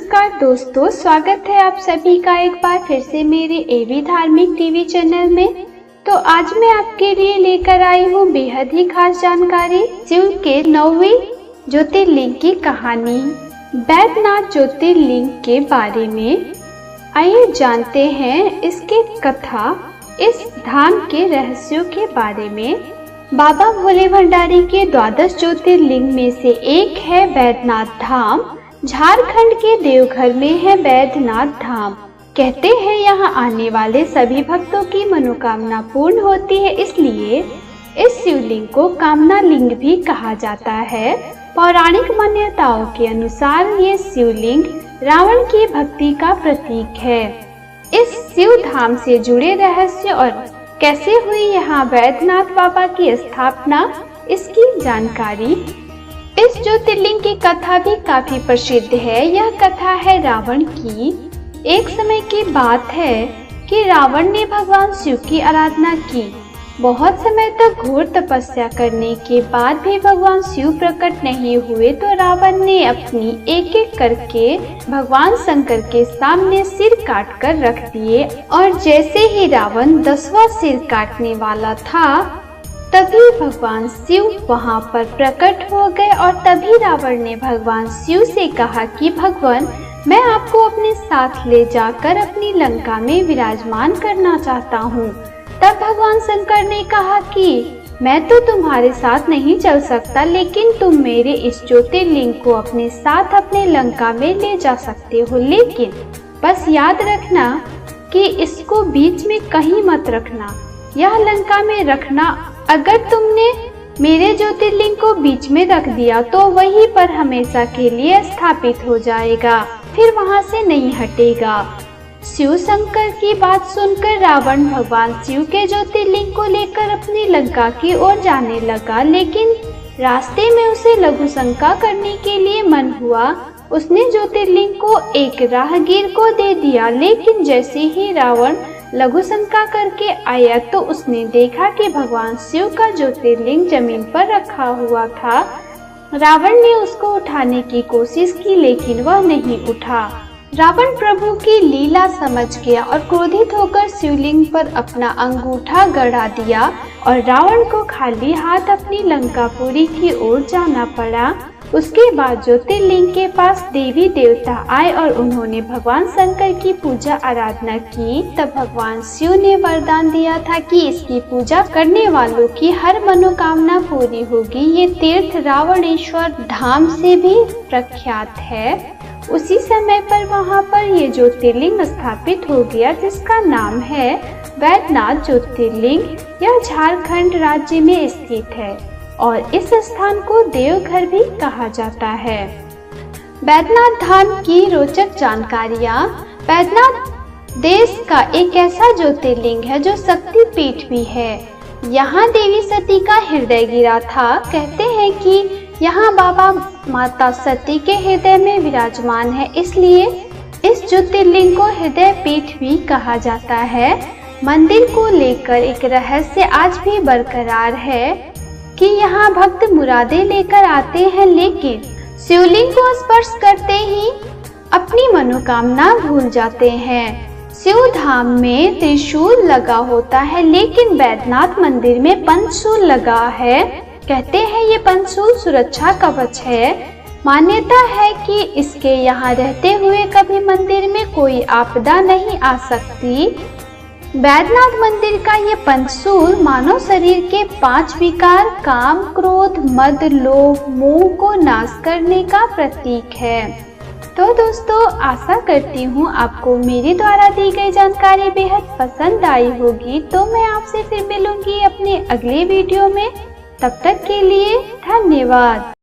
नमस्कार दोस्तों, स्वागत है आप सभी का एक बार फिर से मेरे एवी धार्मिक टीवी चैनल में। तो आज मैं आपके लिए लेकर आई हूँ बेहद ही खास जानकारी, शिव के 9वें ज्योतिर्लिंग की कहानी, बैद्यनाथ ज्योतिर्लिंग के बारे में। आइए जानते हैं इसके कथा, इस धाम के रहस्यों के बारे में। बाबा भोले भंडारी के 12 ज्योतिर्लिंग में से एक है बैद्यनाथ धाम। झारखंड के देवघर में है बैद्यनाथ धाम। कहते हैं यहाँ आने वाले सभी भक्तों की मनोकामना पूर्ण होती है, इसलिए इस शिवलिंग को कामना लिंग भी कहा जाता है। पौराणिक मान्यताओं के अनुसार ये शिवलिंग रावण की भक्ति का प्रतीक है। इस शिव धाम से जुड़े रहस्य और कैसे हुई यहाँ बैद्यनाथ बाबा की स्थापना, इसकी जानकारी। इस ज्योतिर्लिंग की कथा भी काफी प्रसिद्ध है। यह कथा है रावण की। एक समय की बात है कि रावण ने भगवान शिव की आराधना की। बहुत समय तक घोर तपस्या करने के बाद भी भगवान शिव प्रकट नहीं हुए, तो रावण ने अपनी एक एक करके भगवान शंकर के सामने सिर काट कर रख दिए। और जैसे ही रावण 10वां सिर काटने वाला था, तभी भगवान शिव वहां पर प्रकट हो गए। और तभी रावण ने भगवान शिव से कहा कि भगवान, मैं आपको अपने साथ ले जाकर अपनी लंका में विराजमान करना चाहता हूँ। तब भगवान शंकर ने कहा कि मैं तो तुम्हारे साथ नहीं चल सकता, लेकिन तुम मेरे इस ज्योतिर्लिंग को अपने साथ अपने लंका में ले जा सकते हो, लेकिन बस याद रखना कि इसको बीच में कहीं मत रखना, यह लंका में रखना। अगर तुमने मेरे ज्योतिर्लिंग को बीच में रख दिया तो वहीं पर हमेशा के लिए स्थापित हो जाएगा, फिर वहां से नहीं हटेगा। शिव शंकर की बात सुनकर रावण भगवान शिव के ज्योतिर्लिंग को लेकर अपनी लंका की ओर जाने लगा, लेकिन रास्ते में उसे लघु शंका करने के लिए मन हुआ। उसने ज्योतिर्लिंग को एक राहगीर को दे दिया, लेकिन जैसे ही रावण लघु शंका करके आया तो उसने देखा कि भगवान शिव का ज्योतिर्लिंग जमीन पर रखा हुआ था। रावण ने उसको उठाने की कोशिश की, लेकिन वह नहीं उठा। रावण प्रभु की लीला समझ गया और क्रोधित होकर शिवलिंग पर अपना अंगूठा गड़ा दिया और रावण को खाली हाथ अपनी लंकापुरी की ओर जाना पड़ा। उसके बाद ज्योतिर्लिंग के पास देवी देवता आए और उन्होंने भगवान शंकर की पूजा आराधना की। तब भगवान शिव ने वरदान दिया था कि इसकी पूजा करने वालों की हर मनोकामना पूरी होगी। ये तीर्थ रावणेश्वर धाम से भी प्रख्यात है। उसी समय पर वहां पर ये ज्योतिर्लिंग स्थापित हो गया, जिसका नाम है बैद्यनाथ ज्योतिर्लिंग। यह झारखंड राज्य में स्थित है और इस स्थान को देवघर भी कहा जाता है। बैद्यनाथ धाम की रोचक जानकारियाँ। बैद्यनाथ देश का एक ऐसा ज्योतिर्लिंग है जो शक्ति पीठ भी है। यहाँ देवी सती का हृदय गिरा था। कहते हैं कि यहाँ बाबा माता सती के हृदय में विराजमान है, इसलिए इस ज्योतिर्लिंग को हृदय पीठ भी कहा जाता है। मंदिर को लेकर एक रहस्य आज भी बरकरार है कि यहाँ भक्त मुरादें लेकर आते हैं, लेकिन शिवलिंग को स्पर्श करते ही अपनी मनोकामना भूल जाते हैं। शिव धाम में त्रिशूल लगा होता है, लेकिन बैद्यनाथ मंदिर में पंचशूल लगा है। कहते हैं ये पंचशूल सुरक्षा कवच है। मान्यता है कि इसके यहाँ रहते हुए कभी मंदिर में कोई आपदा नहीं आ सकती। बैद्यनाथ मंदिर का ये पंचशूल मानव शरीर के 5 विकार काम, क्रोध, मद, लोभ, मोह को नाश करने का प्रतीक है। तो दोस्तों, आशा करती हूँ आपको मेरे द्वारा दी गई जानकारी बेहद पसंद आई होगी। तो मैं आपसे फिर मिलूंगी अपने अगले वीडियो में। तब तक के लिए धन्यवाद।